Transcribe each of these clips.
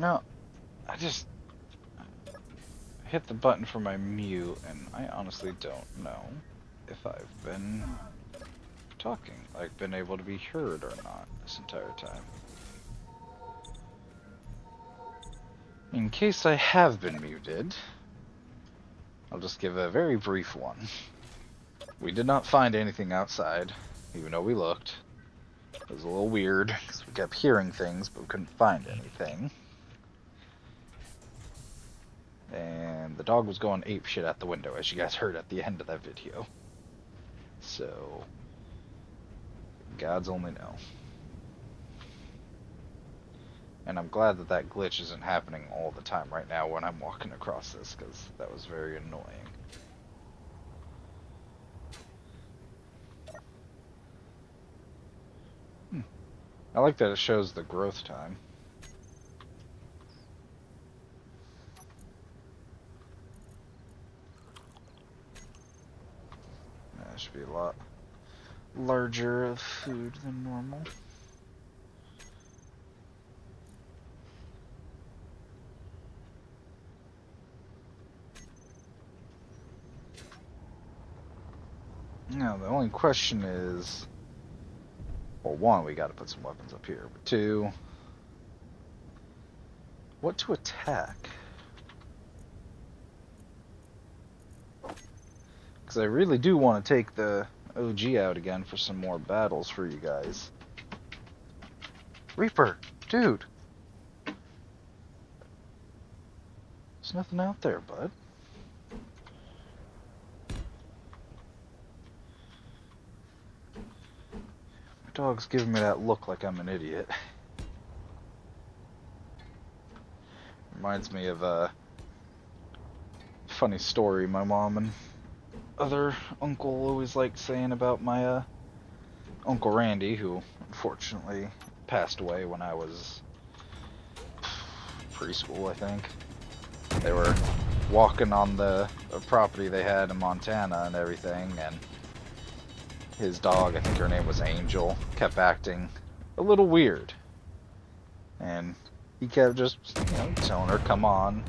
know, I just hit the button for my mute, and I honestly don't know if I've been talking, like been able to be heard or not this entire time. In case I have been muted, I'll just give a very brief one. We did not find anything outside, even though we looked. It was a little weird, because we kept hearing things, but we couldn't find anything. And the dog was going apeshit at the window, as you guys heard at the end of that video. So, God's only know. And I'm glad that that glitch isn't happening all the time right now when I'm walking across this, because that was very annoying. I like that it shows the growth time. That should be a lot larger of food than normal. Now, the only question is, well, one, we gotta put some weapons up here, but two, what to attack? Because I really do want to take the OG out again for some more battles for you guys. Reaper, dude! There's nothing out there, bud. My dog's giving me that look like I'm an idiot. Reminds me of a funny story my mom and other uncle always liked saying about my Uncle Randy, who unfortunately passed away when I was preschool, I think. They were walking on the property they had in Montana and everything, and his dog, I think her name was Angel, kept acting a little weird. And he kept just, telling her, come on,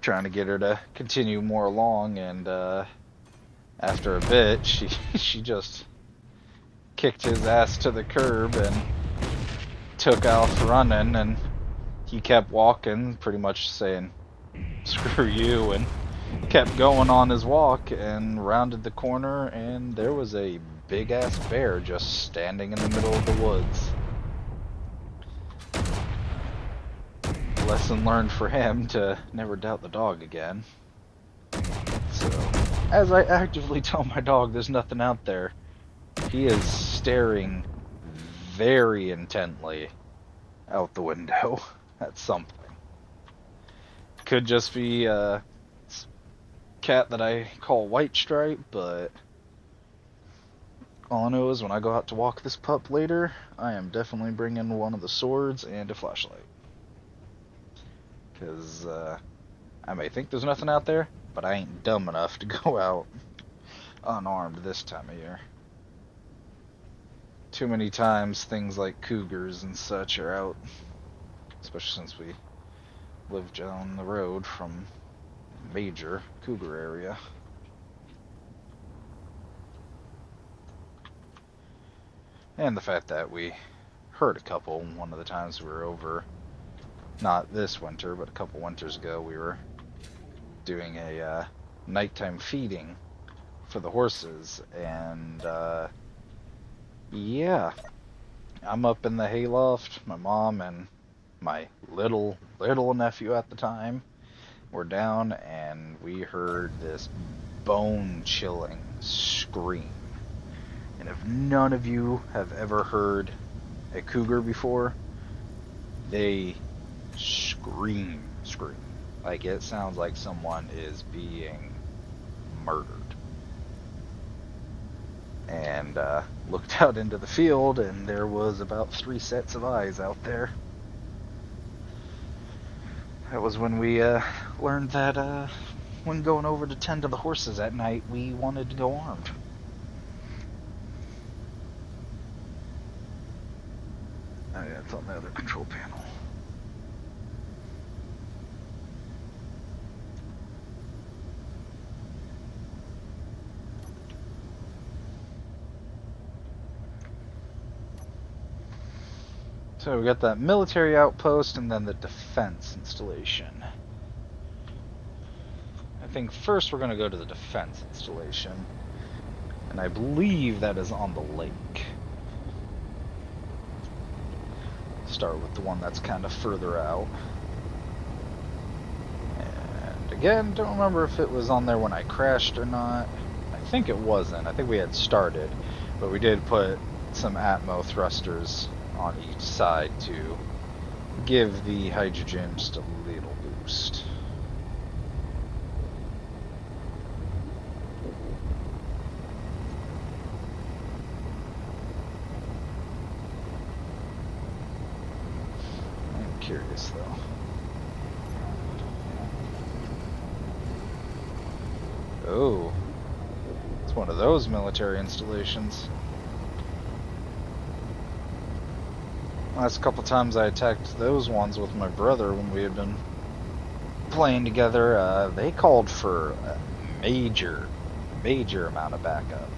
trying to get her to continue more along, and after a bit, she just kicked his ass to the curb and took off running, and he kept walking, pretty much saying, screw you, and kept going on his walk and rounded the corner, and there was a big-ass bear just standing in the middle of the woods. Lesson learned for him to never doubt the dog again. So, as I actively tell my dog there's nothing out there, he is staring very intently out the window at something. Could just be a cat that I call White Stripe, but all I know is when I go out to walk this pup later, I am definitely bringing one of the swords and a flashlight. Because I may think there's nothing out there, but I ain't dumb enough to go out unarmed this time of year. Too many times things like cougars and such are out, especially since we live down the road from a major cougar area. And the fact that we heard a couple one of the times we were over, not this winter, but a couple winters ago, we were doing a nighttime feeding for the horses, and yeah, I'm up in the hayloft. My mom and my little nephew at the time were down, and we heard this bone-chilling scream. And if none of you have ever heard a cougar before, they scream. Like, it sounds like someone is being murdered. And looked out into the field, and there was about 3 sets of eyes out there. That was when we learned that when going over to tend to the horses at night, we wanted to go armed. Oh yeah, it's on the other control panel. So we got that military outpost and then the defense installation. I think first we're going to go to the defense installation. And I believe that is on the lake. Start with the one that's kind of further out. And again, don't remember if it was on there when I crashed or not. I think it wasn't. I think we had started. But we did put some Atmo thrusters on each side to give the hydrogen just a little boost. I'm curious though. Oh, it's one of those military installations. Last couple times I attacked those ones with my brother when we had been playing together, they called for a major amount of backup.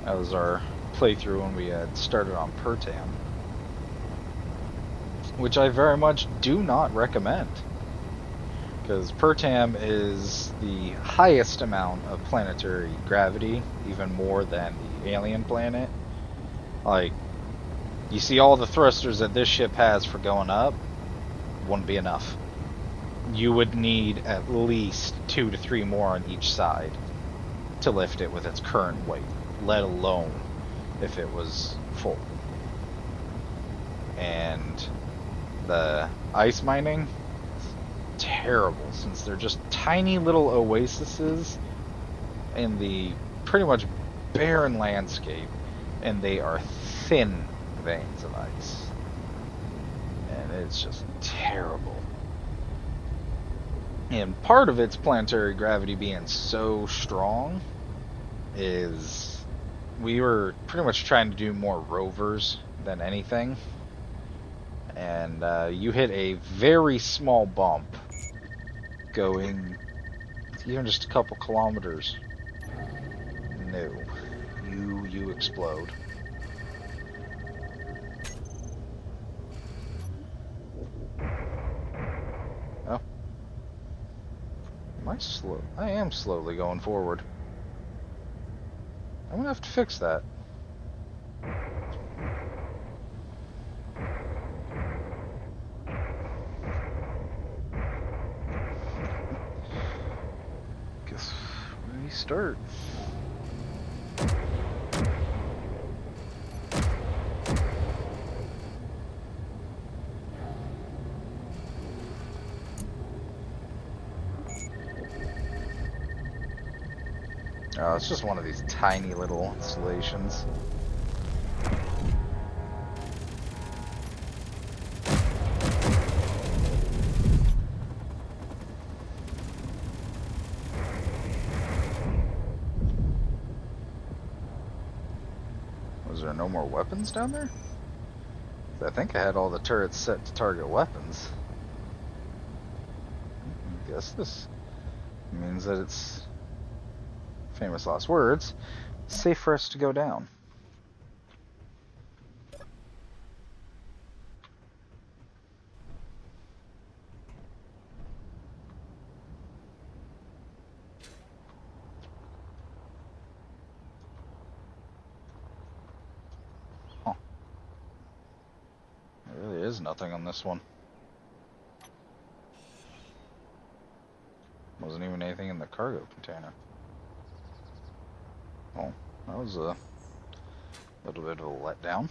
That was our playthrough when we had started on Pertam, which I very much do not recommend, because Pertam is the highest amount of planetary gravity, even more than the alien planet. Like, you see all the thrusters that this ship has for going up, wouldn't be enough. You would need at least 2 to 3 more on each side to lift it with its current weight, let alone if it was full. And the ice mining is terrible, since they're just tiny little oases in the pretty much barren landscape, and they are thin veins of ice, and it's just terrible. And part of its planetary gravity being so strong is we were pretty much trying to do more rovers than anything, and you hit a very small bump going even just a couple kilometers, no, you explode. I am slowly going forward. I'm gonna have to fix that. Guess we start. Oh, it's just one of these tiny little installations. Was there no more weapons down there? I think I had all the turrets set to target weapons. I guess this means that it's, famous last words, safe for us to go down. Huh. There really is nothing on this one. Wasn't even anything in the cargo container. Oh, that was a little bit of a letdown.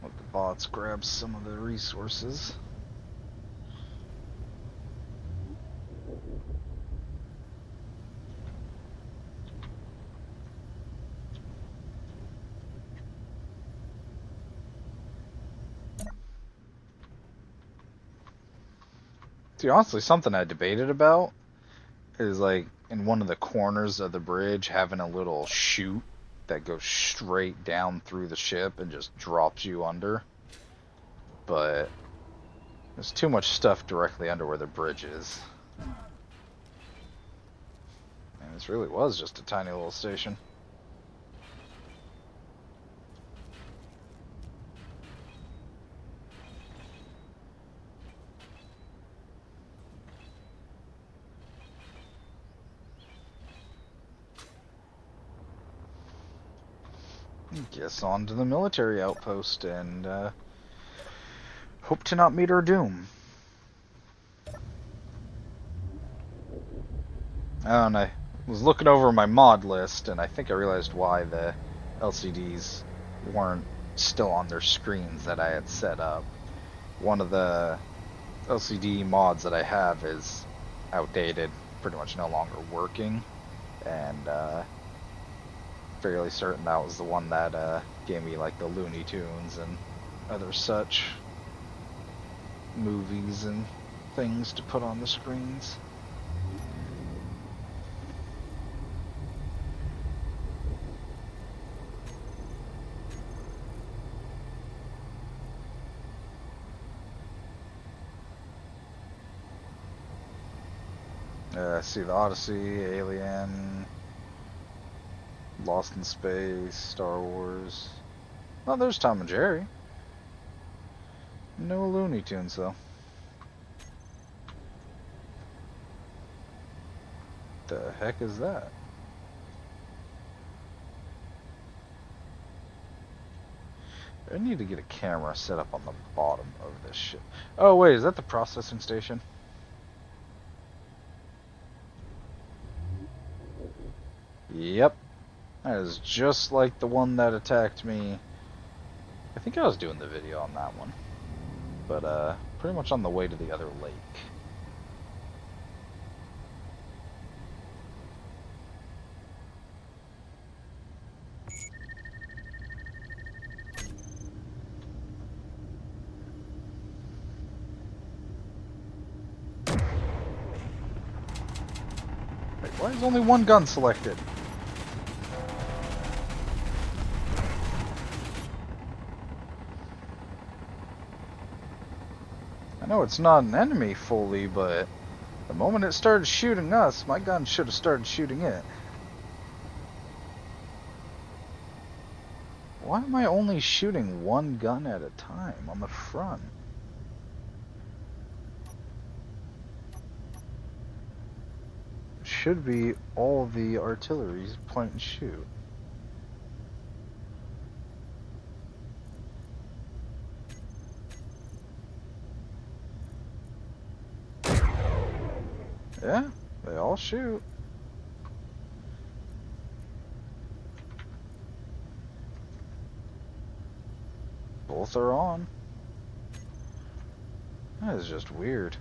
Let the bots grab some of the resources. See, honestly, something I debated about is like in one of the corners of the bridge having a little chute that goes straight down through the ship and just drops you under. But there's too much stuff directly under where the bridge is. And this really was just a tiny little station. Guess on to the military outpost and hope to not meet our doom. And I was looking over my mod list, and I think I realized why the LCDs weren't still on their screens that I had set up. One of the LCD mods that I have is outdated, pretty much no longer working, and fairly certain that was the one that gave me like the Looney Tunes and other such movies and things to put on the screens. See the Odyssey, Alien, Lost in Space, Star Wars. Oh, there's Tom and Jerry. No Looney Tunes though. The heck is that? I need to get a camera set up on the bottom of this shit. Oh wait, is that the processing station? Yep. That is just like the one that attacked me. I think I was doing the video on that one. But pretty much on the way to the other lake. Wait, why is only one gun selected? I know it's not an enemy fully, but the moment it started shooting us, my gun should have started shooting it. Why am I only shooting one gun at a time on the front? It should be all the artillery's point and shoot. Yeah, they all shoot. Both are on. That is just weird.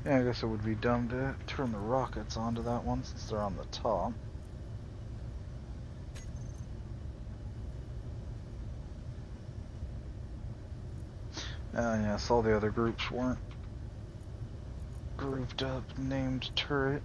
Yeah, I guess it would be dumb to turn the rockets onto that one since they're on the top. Yes, all the other groups weren't grouped up, named turret.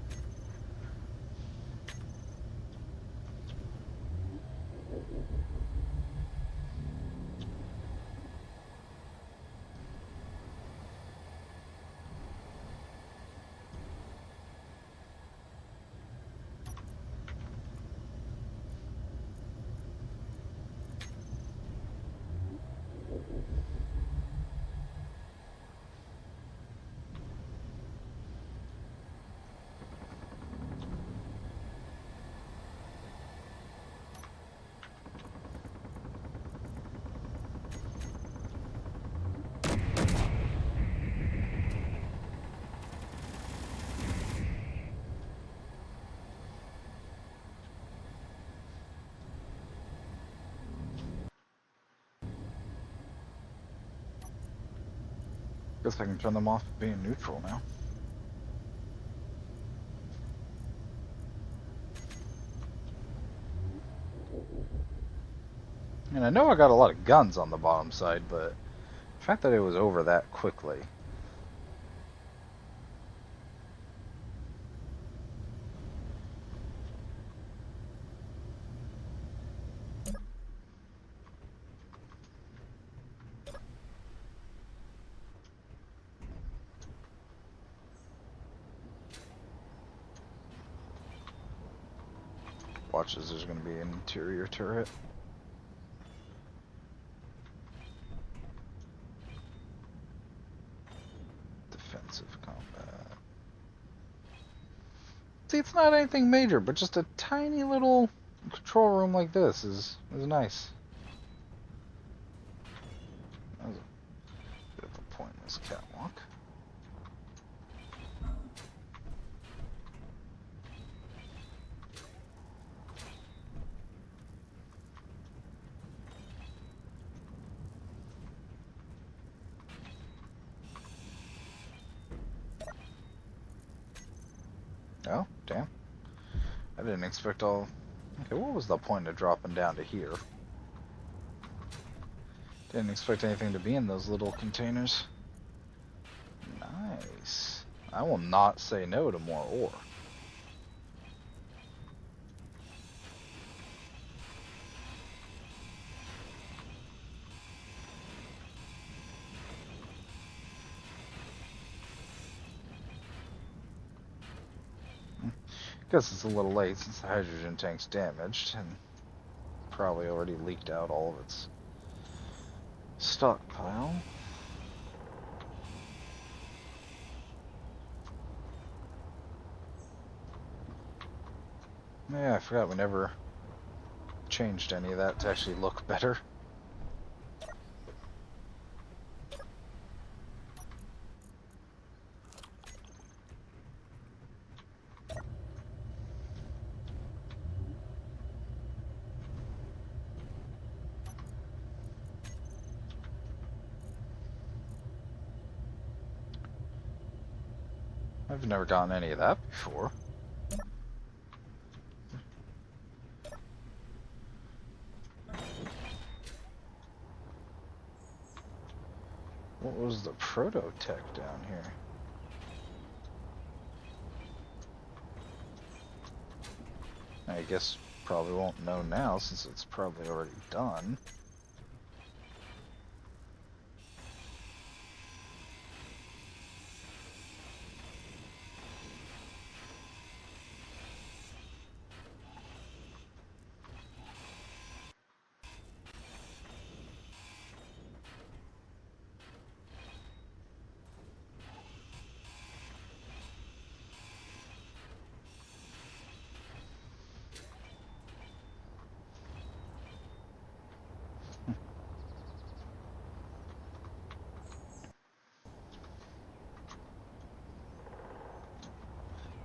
Guess I can turn them off being neutral now. And I know I got a lot of guns on the bottom side, but the fact that it was over that quickly. Watches, there's going to be an interior turret. Defensive combat. See, it's not anything major, but just a tiny little control room like this is nice. That was a bit of a pointless catwalk. Oh, damn. I didn't expect all... Okay, what was the point of dropping down to here? Didn't expect anything to be in those little containers. Nice. I will not say no to more ore. Guess it's a little late since the hydrogen tank's damaged and probably already leaked out all of its stockpile. Yeah, I forgot we never changed any of that to actually look better. I've never gotten any of that before. What was the proto-tech down here? I guess probably won't know now since it's probably already done.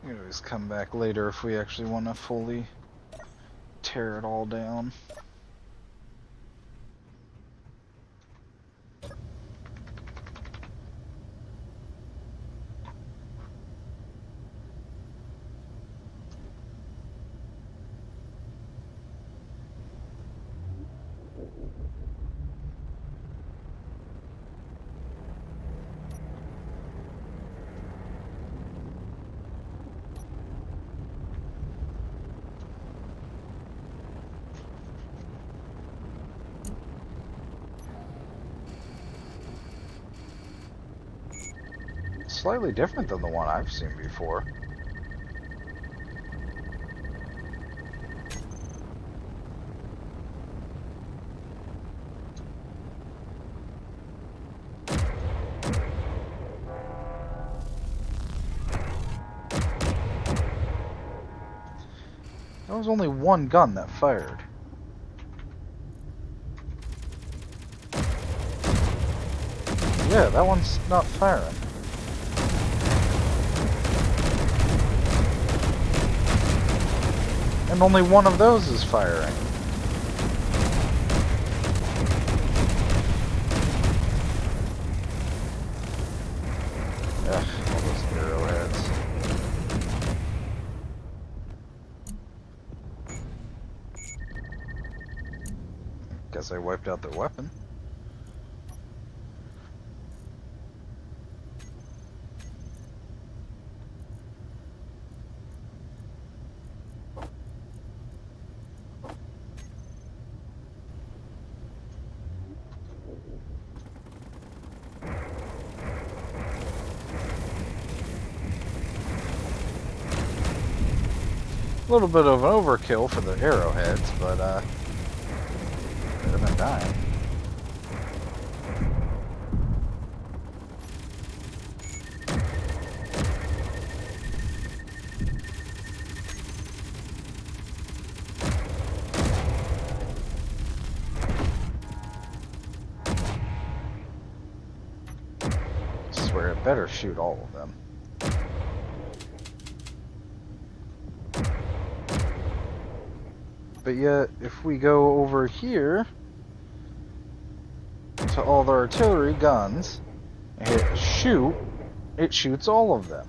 We can always come back later if we actually want to fully tear it all down. Slightly different than the one I've seen before. There was only one gun that fired. Yeah, that one's not firing. And only one of those is firing. Ugh, all those arrowheads. Guess Unless I wiped out their weapon. A little bit of an overkill for the arrowheads, but could have been dying. I swear it better shoot all of them. But yet, if we go over here to all the artillery guns and hit shoot, it shoots all of them.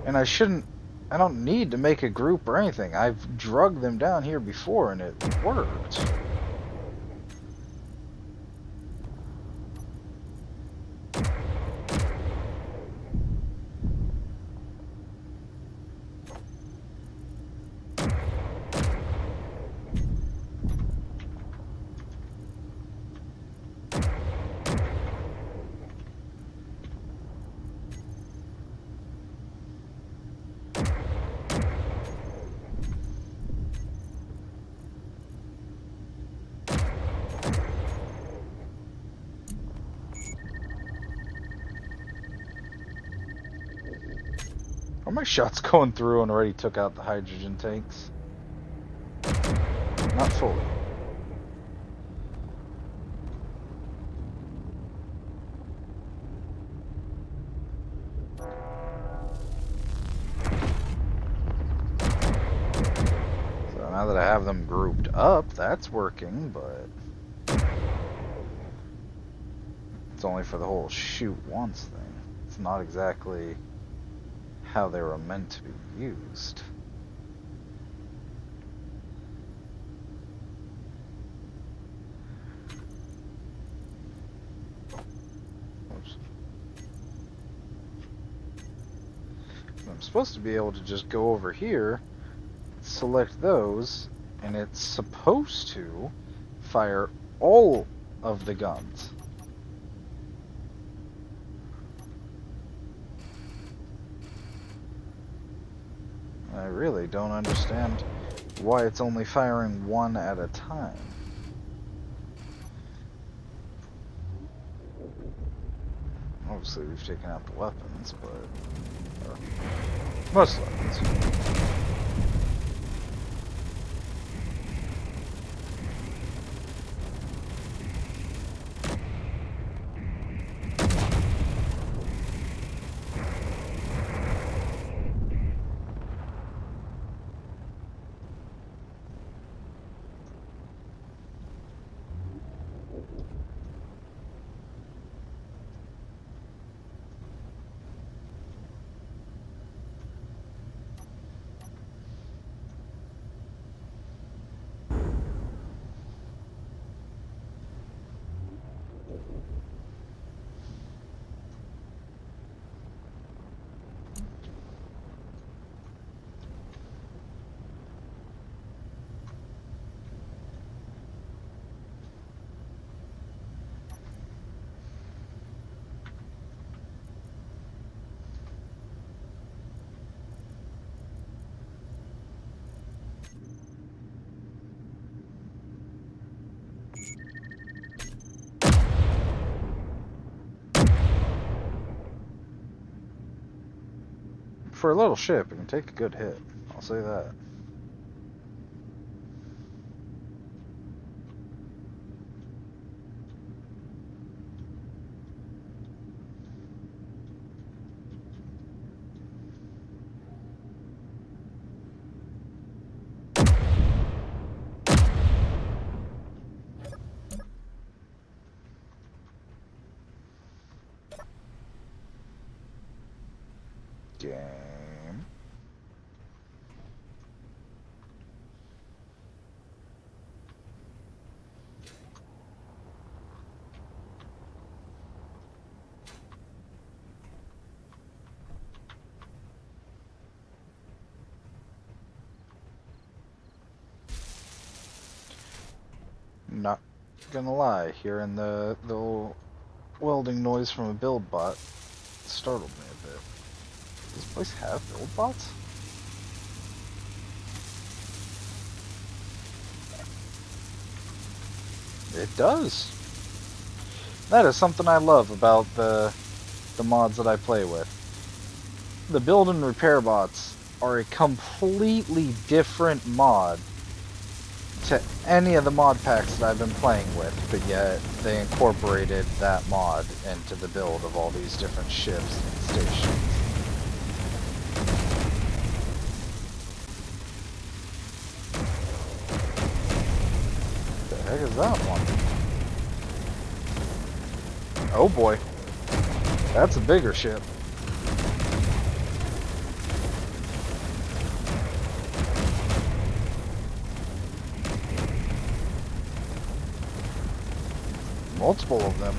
And I don't need to make a group or anything. I've drugged them down here before and it worked. Are my shots going through and already took out the hydrogen tanks? Not fully. So now that I have them grouped up, that's working, but it's only for the whole shoot once thing. It's not exactly how they were meant to be used. Oops. I'm supposed to be able to just go over here, select those, and it's supposed to fire all of the guns. I really don't understand why it's only firing one at a time. Obviously we've taken out the weapons, but... or most weapons. For a little ship, it can take a good hit. I'll say that. Game. gonna lie, hearing the little welding noise from a build bot startled me a bit. Does this place have build bots? It does. That is something I love about the mods that I play with. The build and repair bots are a completely different mod to any of the mod packs that I've been playing with, but yet they incorporated that mod into the build of all these different ships and stations. What the heck is that one? Oh boy. That's a bigger ship. Multiple of them.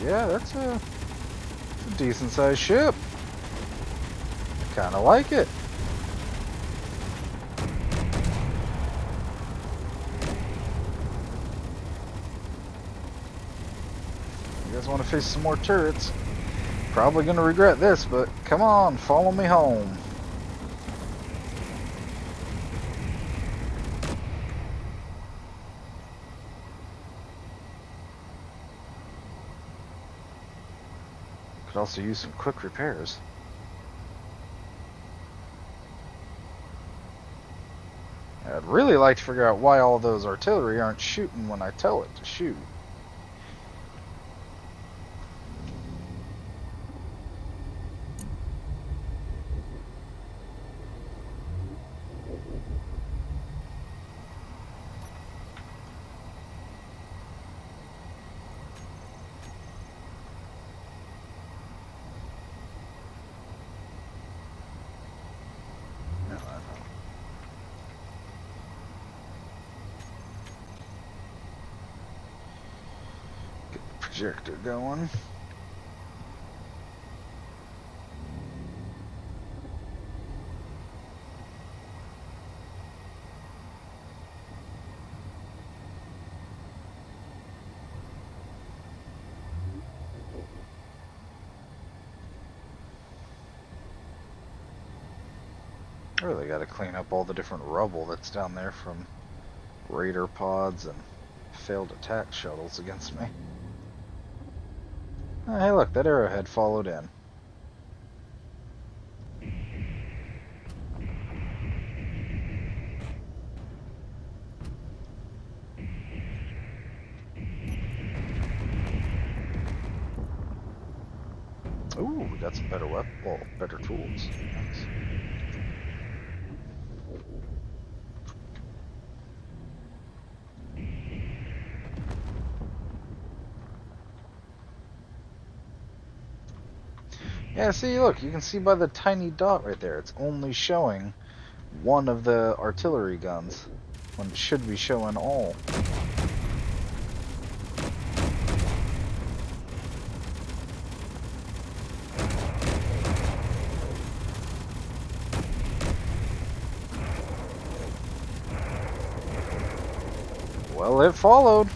Yeah, that's a decent sized ship. Kinda like it. You guys want to face some more turrets? Probably gonna regret this, but come on, follow me home. Could also use some quick repairs. I'd really like to figure out why all those artillery aren't shooting when I tell it to shoot. Projector going. I really got to clean up all the different rubble that's down there from raider pods and failed attack shuttles against me. Oh, hey look, that arrowhead followed in. Ooh, we got some better better tools. Nice. Yeah, see, look, you can see by the tiny dot right there, it's only showing one of the artillery guns, when it should be showing all. Well, it followed.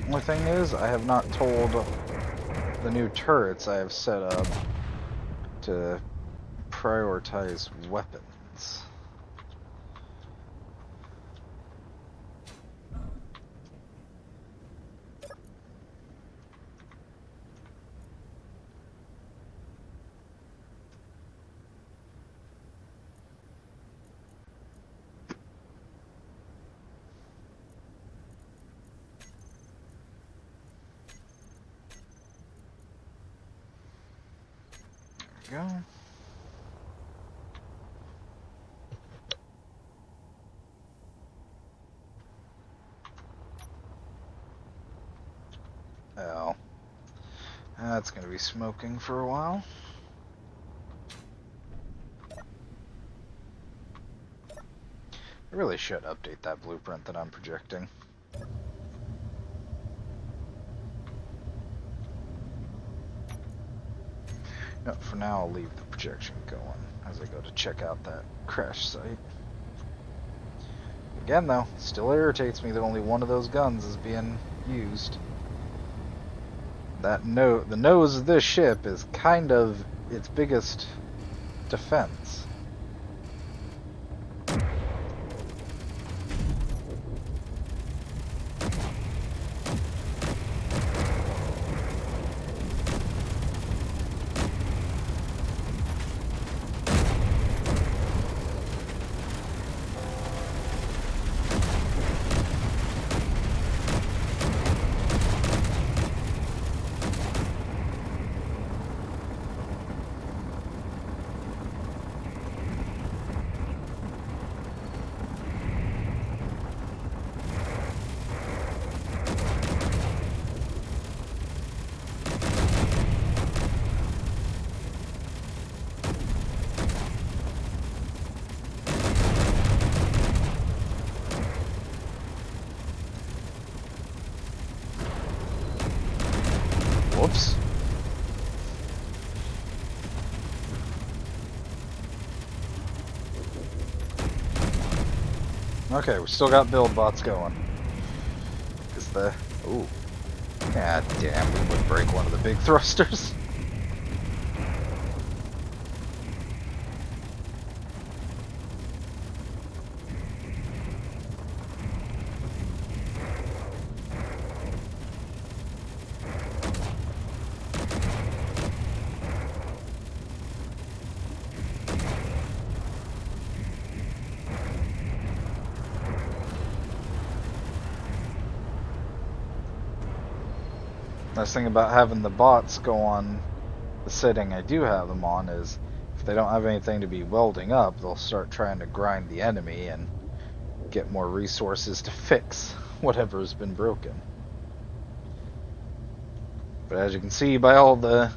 Only thing is, I have not told the new turrets I have set up to prioritize weapons. There we go. that's going to be smoking for a while. I really should update that blueprint that I'm projecting. No, for now I'll leave the projection going as I go to check out that crash site. Again though, still irritates me that only one of those guns is being used. The nose of this ship is kind of its biggest defense. Whoops. Okay, we still got build bots going. Is the... Ooh. God damn, we would break one of the big thrusters. Nice thing about having the bots go on the setting I do have them on is if they don't have anything to be welding up, they'll start trying to grind the enemy and get more resources to fix whatever's been broken. But as you can see by all the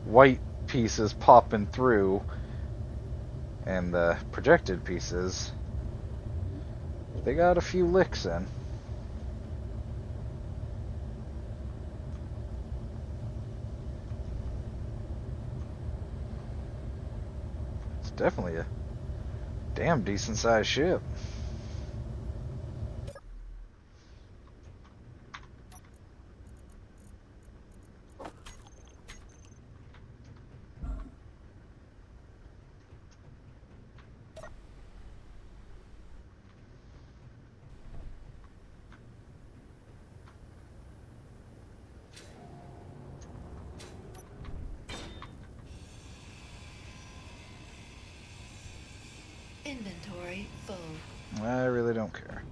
white pieces popping through and the projected pieces, they got a few licks in. Definitely a damn decent sized ship. Inventory full. I really don't care.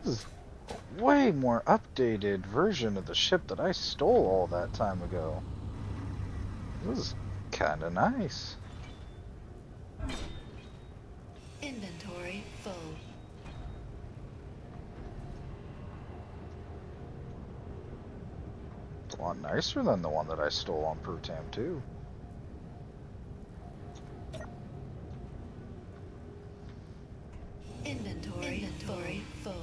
This is a way more updated version of the ship that I stole all that time ago. This is kind of nice. Inventory full. It's a lot nicer than the one that I stole on Pertam 2. Inventory full.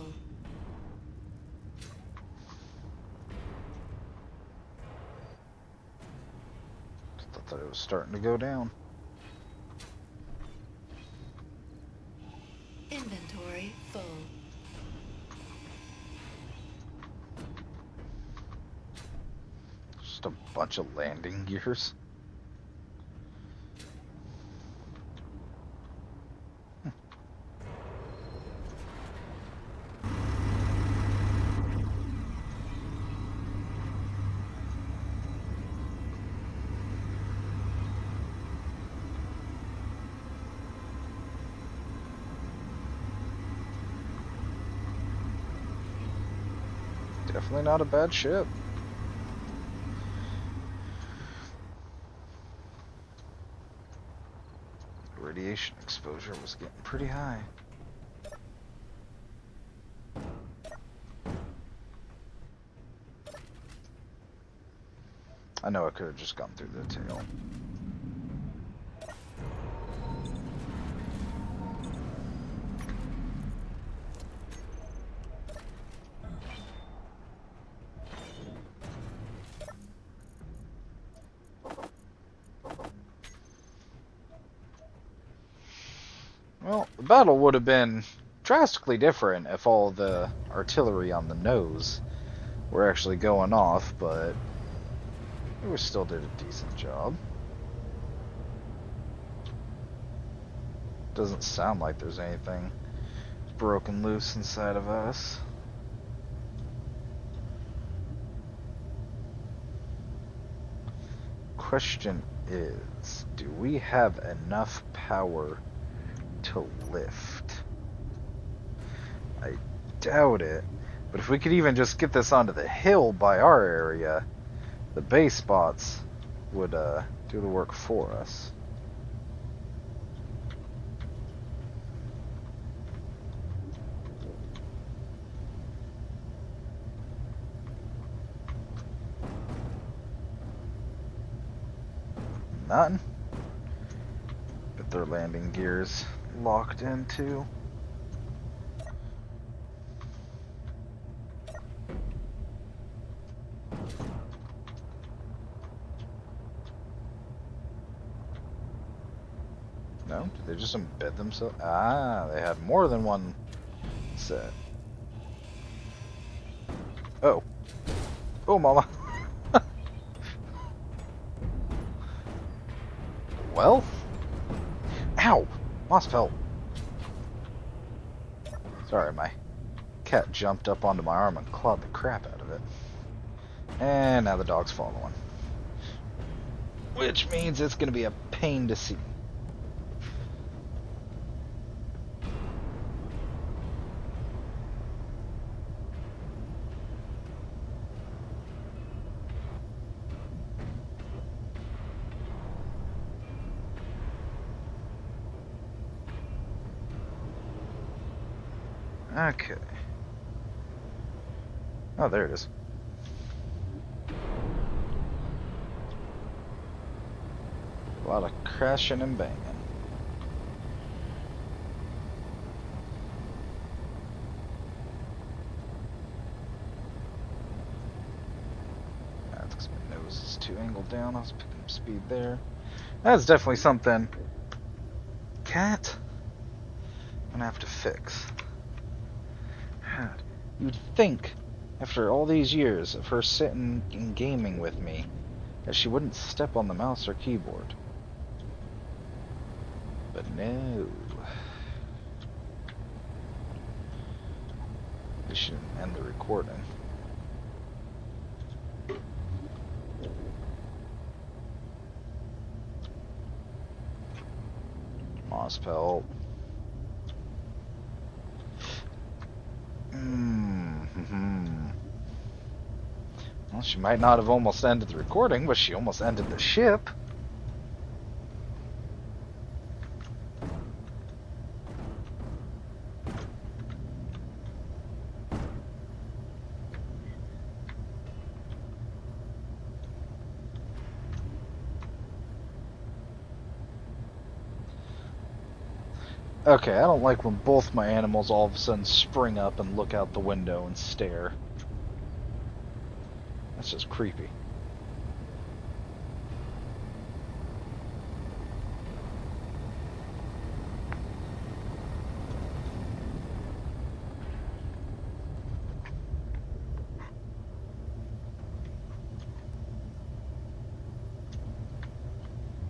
I thought it was starting to go down. Inventory full. Just a bunch of landing gears. Definitely not a bad ship. Radiation exposure was getting pretty high. I know it could have just gone through the tail. Well, the battle would have been drastically different if all the artillery on the nose were actually going off, but we still did a decent job. Doesn't sound like there's anything broken loose inside of us. Question is, do we have enough power to lift? I doubt it, but if we could even just get this onto the hill by our area, the base spots would do the work for us. Nothing. But their landing gear's locked in too. No? Did they just embed themselves? Ah, they had more than one set. Oh. Oh, mama. Well? Ow! Mossfell. Sorry, my cat jumped up onto my arm and clawed the crap out of it. And now the dog's following. Which means it's going to be a pain to see. Okay. Oh, there it is. A lot of crashing and banging. That's because my nose is too angled down. I was picking up speed there. That's definitely something. Cat? I'm gonna have to fix. You'd think, after all these years of her sitting and gaming with me, that she wouldn't step on the mouse or keyboard. But no. We shouldn't end the recording. Mossfell. Well, she might not have almost ended the recording, but she almost ended the ship. Okay, I don't like when both my animals all of a sudden spring up and look out the window and stare. That's just creepy.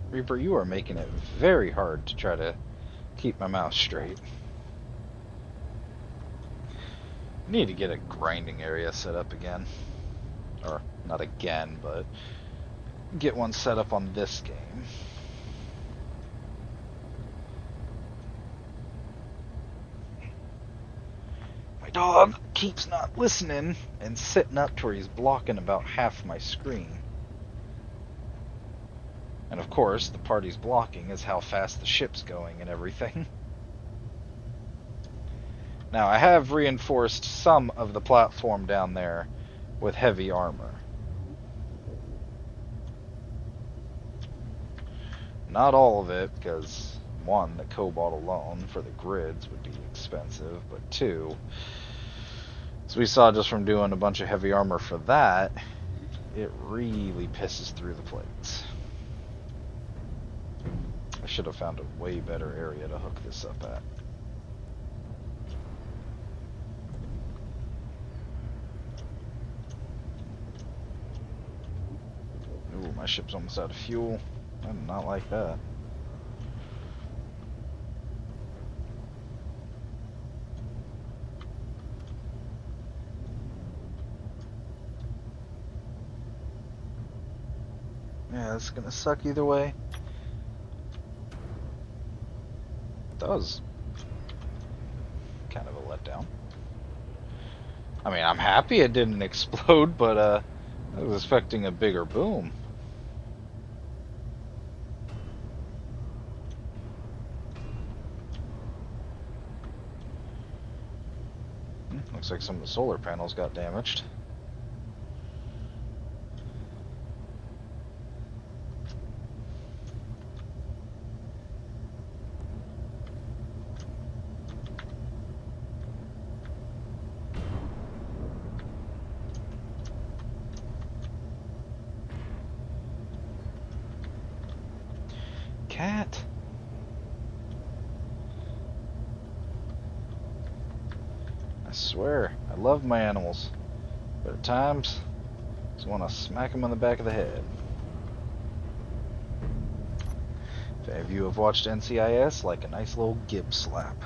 Reaper, you are making it very hard to try to keep my mouse straight. I need to get a grinding area set up again. Or, not again, but get one set up on this game. My dog keeps not listening and sitting up to where he's blocking about half my screen. And of course, the part he's blocking is how fast the ship's going and everything. Now, I have reinforced some of the platform down there with heavy armor. not all of it, because one, the cobalt alone for the grids would be expensive, but two, as we saw just from doing a bunch of heavy armor for that, it really pisses through the plates. I should have found a way better area to hook this up at. Ooh, my ship's almost out of fuel. I do not like that. Yeah, it's gonna suck either way. That was kind of a letdown. I mean, I'm happy it didn't explode, but I was expecting a bigger boom. Looks like some of the solar panels got damaged. Cat. I swear, I love my animals, but at times, I just want to smack them on the back of the head. If any of you have watched NCIS, like a nice little gib slap.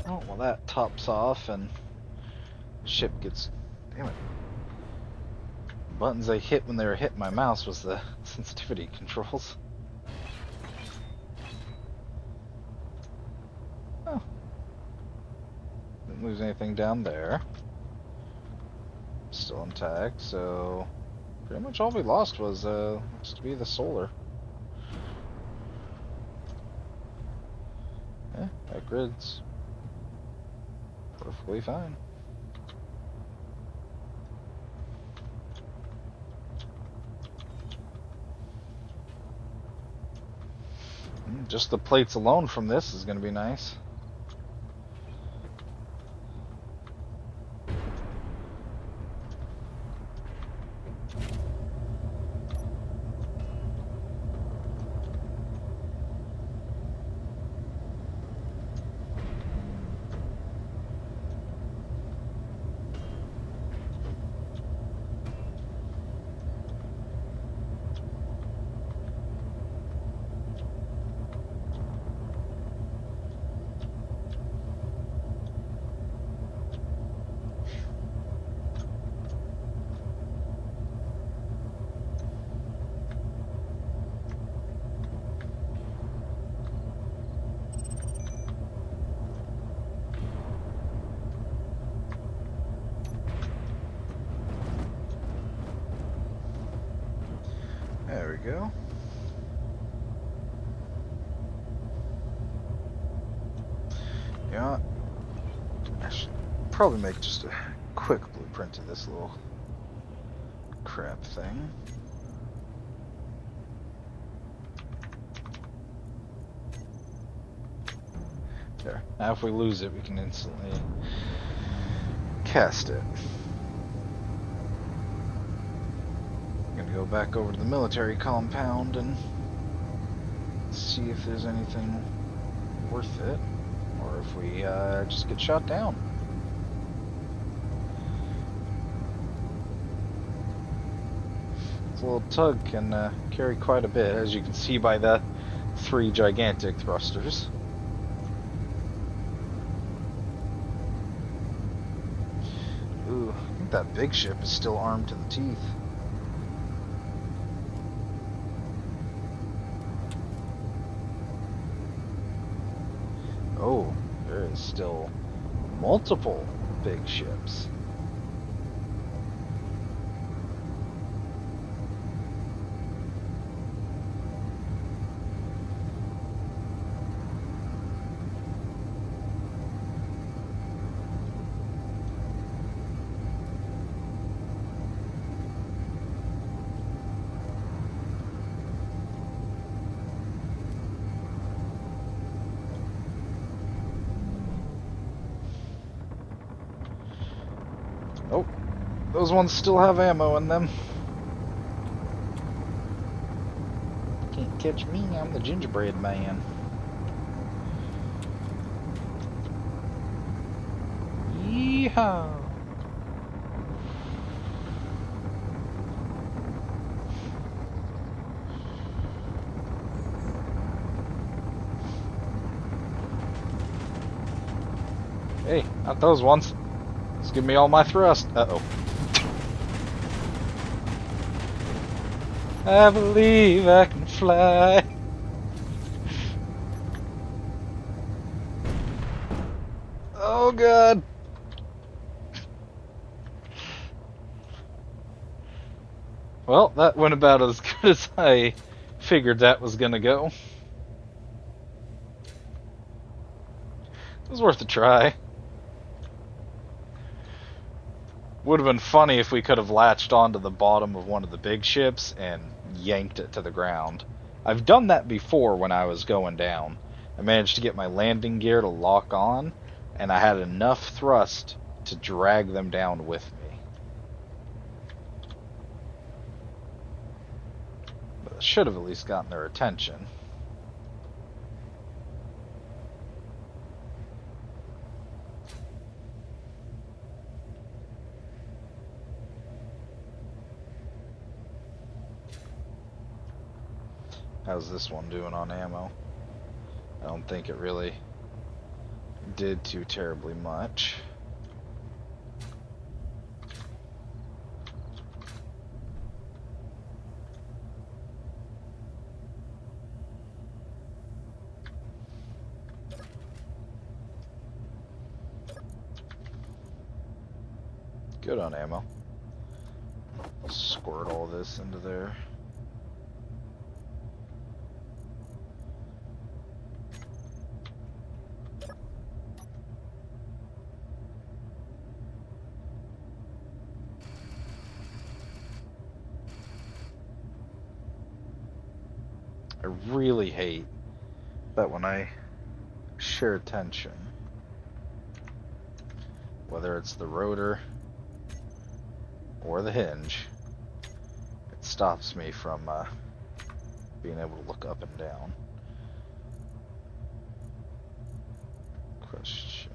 Oh, well that tops off and ship gets... Damn it. Buttons I hit when they were hitting my mouse was the sensitivity controls. Oh. Didn't lose anything down there. Still intact, so pretty much all we lost was looks to be the solar. Yeah, that grid's perfectly fine. Just the plates alone from this is going to be nice. There we go. Yeah, I should probably make just a quick blueprint of this little crap thing. There. Now if we lose it, we can instantly cast it. Go back over to the military compound and see if there's anything worth it, or if we just get shot down. This little tug can carry quite a bit, as you can see by the 3 gigantic thrusters. Ooh, I think that big ship is still armed to the teeth. Oh, there is still multiple big ships. Oh, those ones still have ammo in them. Can't catch me, I'm the gingerbread man. Yeehaw! Hey, not those ones. Just give me all my thrust. Uh-oh. I believe I can fly. Oh god. Well, that went about as good as I figured that was gonna go. It was worth a try. Would have been funny if we could have latched onto the bottom of one of the big ships and yanked it to the ground. I've done that before when I was going down. I managed to get my landing gear to lock on, and I had enough thrust to drag them down with me. But I should have at least gotten their attention. How's this one doing on ammo? I don't think it really did too terribly much. Good on ammo. Squirt all this into there. I really hate that when I share tension, whether it's the rotor or the hinge, it stops me from being able to look up and down. Question.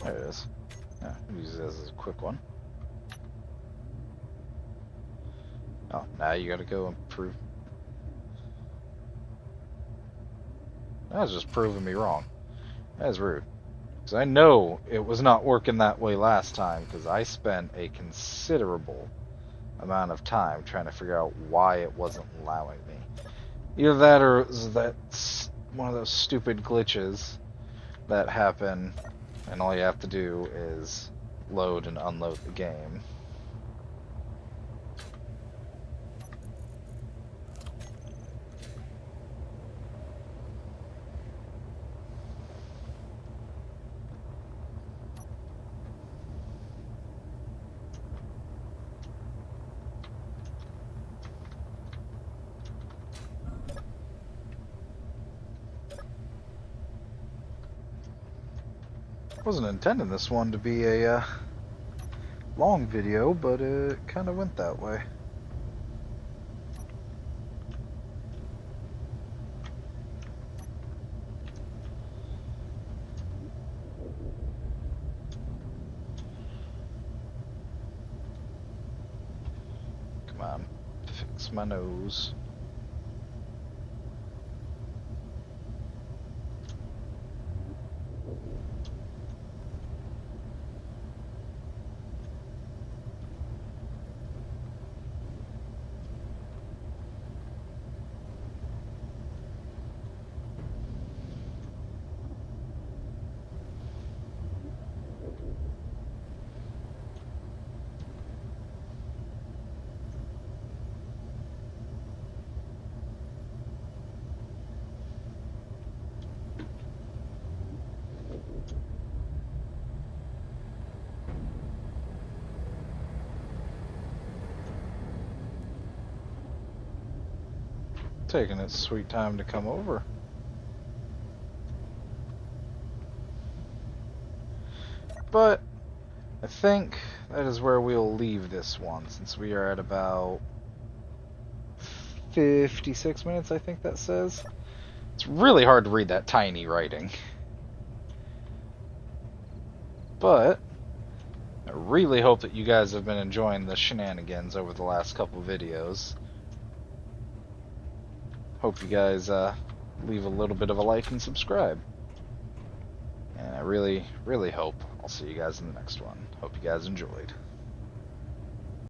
There it is. Yeah, use this as a quick one. Oh, now you gotta go and prove. That was just proving me wrong. That is rude. Because I know it was not working that way last time, because I spent a considerable amount of time trying to figure out why it wasn't allowing me. Either that or it was one of those stupid glitches that happen and all you have to do is load and unload the game. Wasn't intending this one to be a long video, but it kind of went that way. Come on, fix my nose. Taking its sweet time to come over. But I think that is where we'll leave this one, since we are at about 56 minutes, I think that says. It's really hard to read that tiny writing. But I really hope that you guys have been enjoying the shenanigans over the last couple videos. Hope you guys leave a little bit of a like and subscribe. And I really, really hope I'll see you guys in the next one. Hope you guys enjoyed.